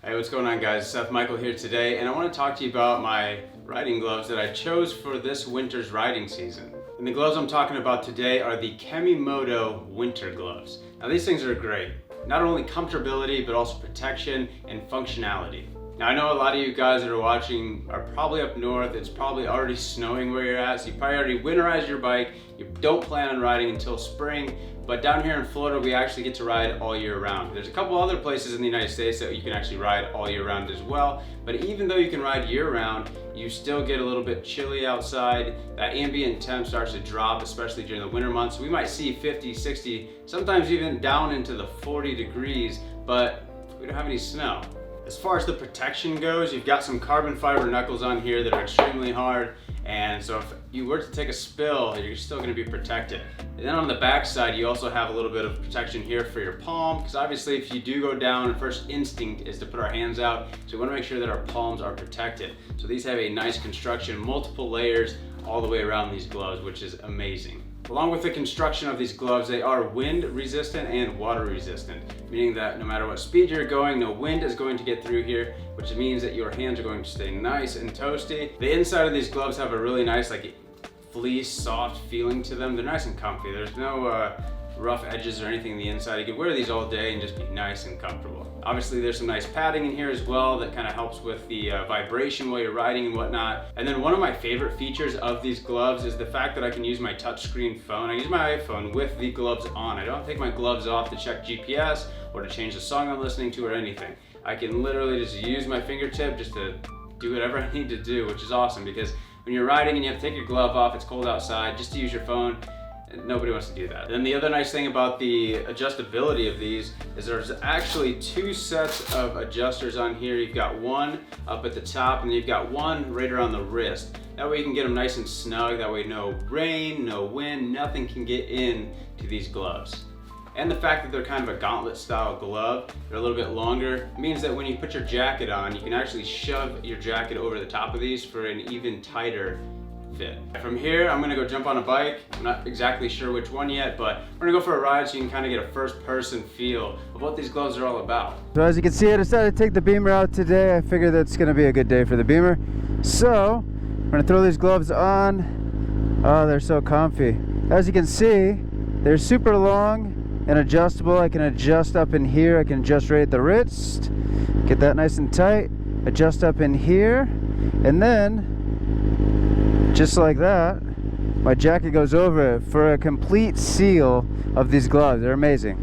Hey, what's going on, guys? Seth Michael here today, and I want to talk to you about my riding gloves that I chose for this winter's riding season. And the gloves I'm talking about today are the Kemimoto winter gloves. Now, these things are great. Not only comfortability, but also protection and functionality. Now, I know a lot of you guys that are watching are probably up north. It's probably already snowing where you're at, so you probably already winterized your bike. You don't plan on riding until spring, but down here in Florida, we actually get to ride all year round. There's a couple other places in the United States that you can actually ride all year round as well, but even though you can ride year round, you still get a little bit chilly outside. That ambient temp starts to drop, especially during the winter months. We might see 50, 60, sometimes even down into the 40 degrees, but we don't have any snow. As far as the protection goes, you've got some carbon fiber knuckles on here that are extremely hard, and so if you were to take a spill, you're still going to be protected. And then on the back side, you also have a little bit of protection here for your palm, because obviously if you do go down, the first instinct is to put our hands out, so we want to make sure that our palms are protected. So these have a nice construction, multiple layers all the way around these gloves, which is amazing. Along with the construction of these gloves, they are wind resistant and water resistant, meaning that no matter what speed you're going, no wind is going to get through here, which means that your hands are going to stay nice and toasty. The inside of these gloves have a really nice, like, fleece, soft feeling to them. They're nice and comfy. There's no rough edges or anything on the inside. You can wear these all day and just be nice and comfortable. Obviously, there's some nice padding in here as well that kind of helps with the vibration while you're riding and whatnot. And then one of my favorite features of these gloves is the fact that I can use my touchscreen phone. I use my iPhone with the gloves on. I don't take my gloves off to check GPS or to change the song I'm listening to or anything. I can literally just use my fingertip just to do whatever I need to do, which is awesome because when you're riding and you have to take your glove off, it's cold outside, just to use your phone, nobody wants to do that. Then the other nice thing about the adjustability of these is there's actually two sets of adjusters on here. You've got one up at the top and then you've got one right around the wrist. That way you can get them nice and snug. That way no rain, no wind, nothing can get in to these gloves. And the fact that they're kind of a gauntlet style glove, they're a little bit longer, means that when you put your jacket on, you can actually shove your jacket over the top of these for an even tighter fit. From here, I'm gonna go jump on a bike. I'm not exactly sure which one yet, but we're gonna go for a ride so you can kind of get a first person feel of what these gloves are all about. So as you can see, I decided to take the Beamer out today. I figured that's gonna be a good day for the Beamer. So, I'm gonna throw these gloves on. Oh, they're so comfy. As you can see, they're super long and adjustable. I can adjust up in here. I can adjust right at the wrist. Get that nice and tight. Adjust up in here. And then, just like that, my jacket goes over it for a complete seal of these gloves. They're amazing.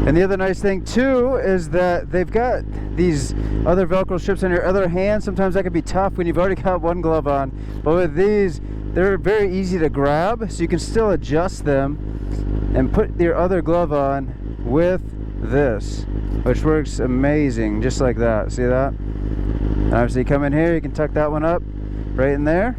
And the other nice thing too is that they've got these other Velcro strips on your other hand. Sometimes that can be tough when you've already got one glove on. But with these, they're very easy to grab, so you can still adjust them and put your other glove on with this, which works amazing, just like that. See that? And obviously you come in here, you can tuck that one up right in there.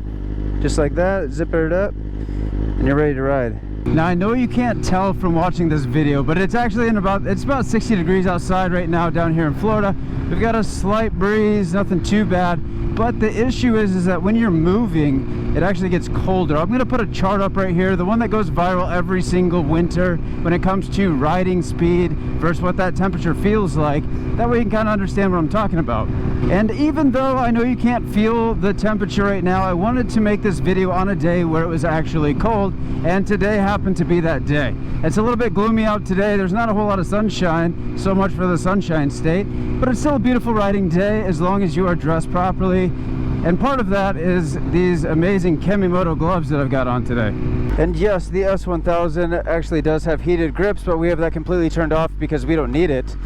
Just like that, zip it up, and you're ready to ride. Now I know you can't tell from watching this video, but it's actually it's about 60 degrees outside right now down here in Florida. We've got a slight breeze, nothing too bad. But the issue is that when you're moving, it actually gets colder. I'm gonna put a chart up right here, the one that goes viral every single winter when it comes to riding speed versus what that temperature feels like. That way you can kind of understand what I'm talking about. And even though I know you can't feel the temperature right now, I wanted to make this video on a day where it was actually cold, and today happened to be that day. It's a little bit gloomy out today. There's not a whole lot of sunshine, so much for the Sunshine State, but it's still a beautiful riding day as long as you are dressed properly. And part of that is these amazing Kemimoto gloves that I've got on today. And yes, the S1000 actually does have heated grips, but we have that completely turned off because we don't need it.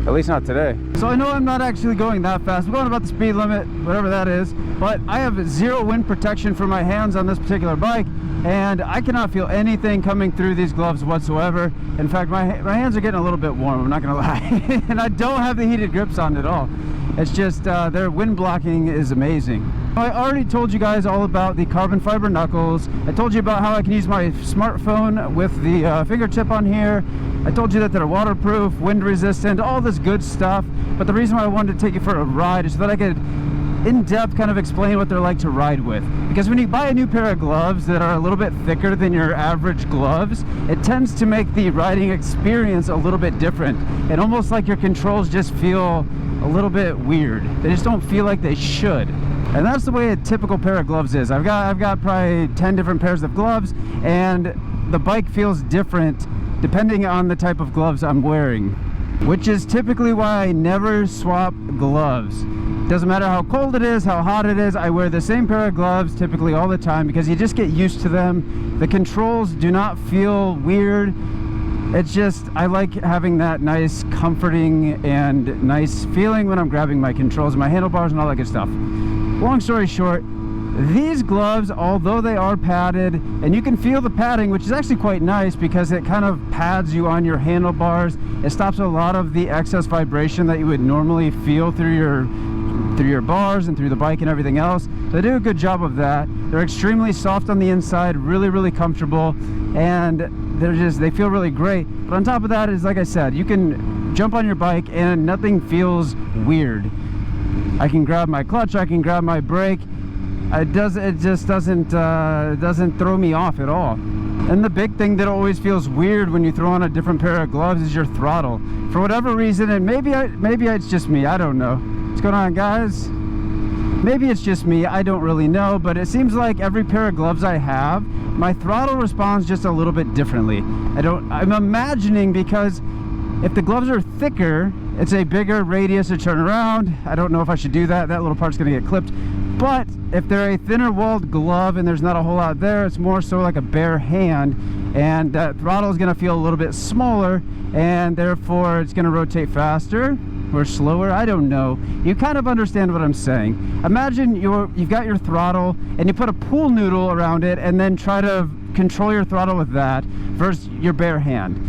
At least not today. So I know I'm not actually going that fast. I'm going about the speed limit, whatever that is, but I have zero wind protection for my hands on this particular bike, and I cannot feel anything coming through these gloves whatsoever. In fact, my hands are getting a little bit warm, I'm not gonna lie. And I don't have the heated grips on at all. It's just their wind blocking is amazing. I already told you guys all about the carbon fiber knuckles. I told you about how I can use my smartphone with the fingertip on here. I told you that they're waterproof, wind resistant, all this good stuff. But the reason why I wanted to take you for a ride is so that I could in depth kind of explain what they're like to ride with. Because when you buy a new pair of gloves that are a little bit thicker than your average gloves, it tends to make the riding experience a little bit different. And almost like your controls just feel a little bit weird. They just don't feel like they should. And that's the way a typical pair of gloves is. I've got probably 10 different pairs of gloves, and the bike feels different depending on the type of gloves I'm wearing, which is typically why I never swap gloves. Doesn't matter how cold it is, how hot it is, I wear the same pair of gloves typically all the time because you just get used to them. The controls do not feel weird. It's just, I like having that nice comforting and nice feeling when I'm grabbing my controls and my handlebars and all that good stuff. Long story short, these gloves, although they are padded, and you can feel the padding, which is actually quite nice because it kind of pads you on your handlebars. It stops a lot of the excess vibration that you would normally feel through your bars and through the bike and everything else. So they do a good job of that. They're extremely soft on the inside, really comfortable, and they feel really great. But on top of that is, like I said, you can jump on your bike and nothing feels weird. I can grab my clutch, I can grab my brake. It just doesn't throw me off at all. And the big thing that always feels weird when you throw on a different pair of gloves is your throttle. For whatever reason, and maybe it's just me, I don't know. What's going on, guys? Maybe it's just me, I don't really know, but it seems like every pair of gloves I have, my throttle responds just a little bit differently. I'm imagining because if the gloves are thicker, it's a bigger radius to turn around. I don't know if I should do that. That little part's gonna get clipped. But if they're a thinner walled glove and there's not a whole lot there, it's more so like a bare hand, and that throttle is gonna feel a little bit smaller, and therefore it's gonna rotate faster or slower. I don't know. You kind of understand what I'm saying. Imagine you've got your throttle and you put a pool noodle around it and then try to control your throttle with that versus your bare hand.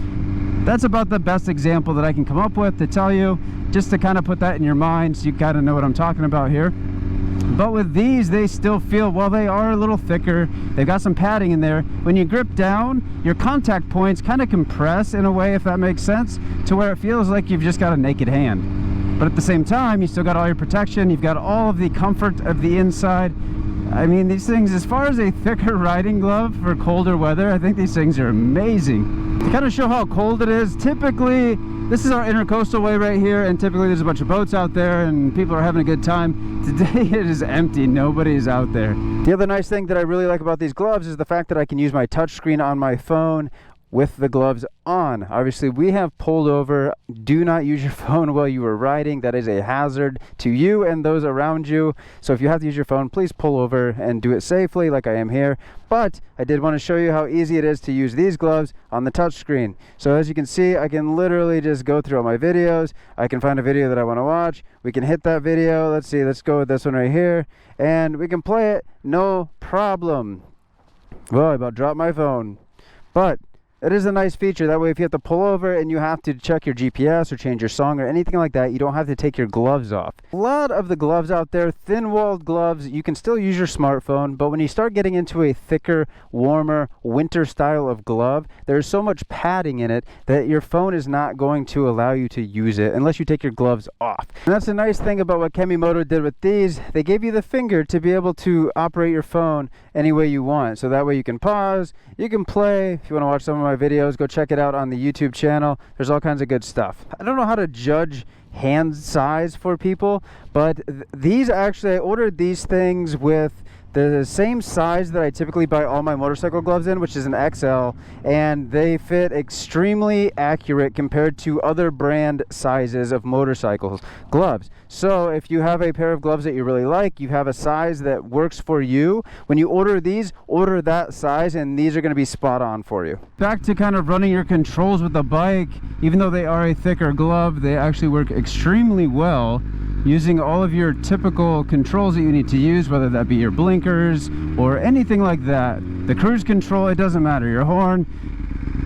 That's about the best example that I can come up with to tell you, just to kind of put that in your mind so you kind of know what I'm talking about here. But with these, they still feel, well, they are a little thicker. They've got some padding in there. When you grip down, your contact points kind of compress in a way, if that makes sense, to where it feels like you've just got a naked hand. But at the same time, you still got all your protection. You've got all of the comfort of the inside. I mean, these things, as far as a thicker riding glove for colder weather, I think these things are amazing. To kind of show how cold it is, typically, this is our intercoastal way right here, and typically there's a bunch of boats out there and people are having a good time. Today it is empty, nobody's out there. The other nice thing that I really like about these gloves is the fact that I can use my touchscreen on my phone with the gloves on. Obviously, we have pulled over. Do not use your phone while you are riding. That is a hazard to you and those around you. So if you have to use your phone, please pull over and do it safely like I am here. But I did want to show you how easy it is to use these gloves on the touchscreen. So as you can see, I can literally just go through all my videos. I can find a video that I want to watch. We can hit that video. Let's see, let's go with this one right here. And we can play it, no problem. Well, I about dropped my phone. But it is a nice feature. That way, if you have to pull over and you have to check your GPS or change your song or anything like that, you don't have to take your gloves off. A lot of the gloves out there, thin-walled gloves, you can still use your smartphone, but when you start getting into a thicker, warmer, winter style of glove, there's so much padding in it that your phone is not going to allow you to use it unless you take your gloves off. And that's the nice thing about what Kemimoto did with these. They gave you the finger to be able to operate your phone any way you want. So that way you can pause, you can play. If you want to watch some of my videos, go check it out on the YouTube channel. There's all kinds of good stuff. I don't know how to judge hand size for people, but these actually, I ordered these things with the same size that I typically buy all my motorcycle gloves in, which is an XL, and they fit extremely accurate compared to other brand sizes of motorcycles gloves. So if you have a pair of gloves that you really like, you have a size that works for you, when you order these, order that size, and these are going to be spot on for you. Back to kind of running your controls with the bike, even though they are a thicker glove, they actually work extremely well using all of your typical controls that you need to use, whether that be your blinkers or anything like that. The cruise control, it doesn't matter. Your horn,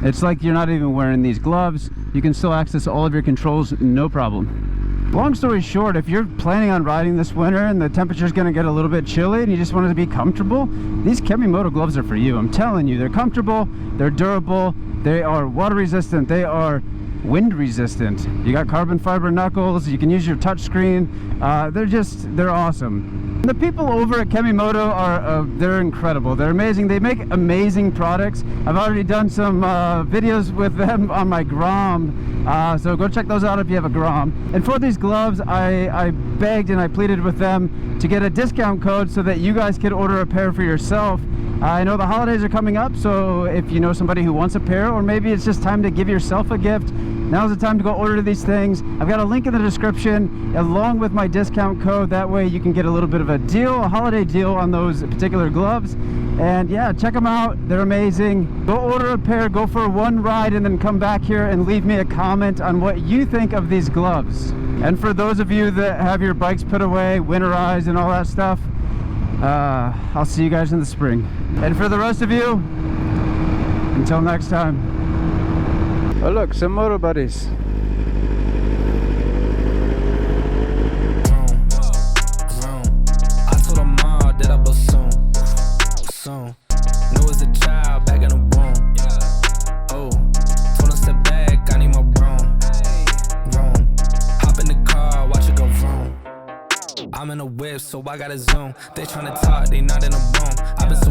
it's like you're not even wearing these gloves. You can still access all of your controls, no problem. Long story short, if you're planning on riding this winter and the temperature's gonna get a little bit chilly and you just want to be comfortable, these Kemimoto gloves are for you. I'm telling you, they're comfortable, they're durable, they are water resistant, they are wind resistant. You got carbon fiber knuckles, you can use your touch screen. They're awesome. The people over at Kemimoto are they're incredible. They're amazing. They make amazing products. I've already done some videos with them on my Grom, so go check those out if you have a Grom. And for these gloves, I begged and I pleaded with them to get a discount code so that you guys could order a pair for yourself. I know the holidays are coming up, so if you know somebody who wants a pair, or maybe it's just time to give yourself a gift, now's the time to go order these things. I've got a link in the description along with my discount code. That way you can get a little bit of a deal, a holiday deal on those particular gloves. And yeah, check them out. They're amazing. Go order a pair, go for one ride, and then come back here and leave me a comment on what you think of these gloves. And for those of you that have your bikes put away, winterized and all that stuff, I'll see you guys in the spring. And for the rest of you, until next time. Oh look, some moto buddies. I told her mom that I bust soon. Knew as a child back in the womb. Oh, told her step back, I need my room. Hop in the car, watch it go vroom. I'm in a whip, so I gotta zoom. They tryna talk, they not in a room. I've been so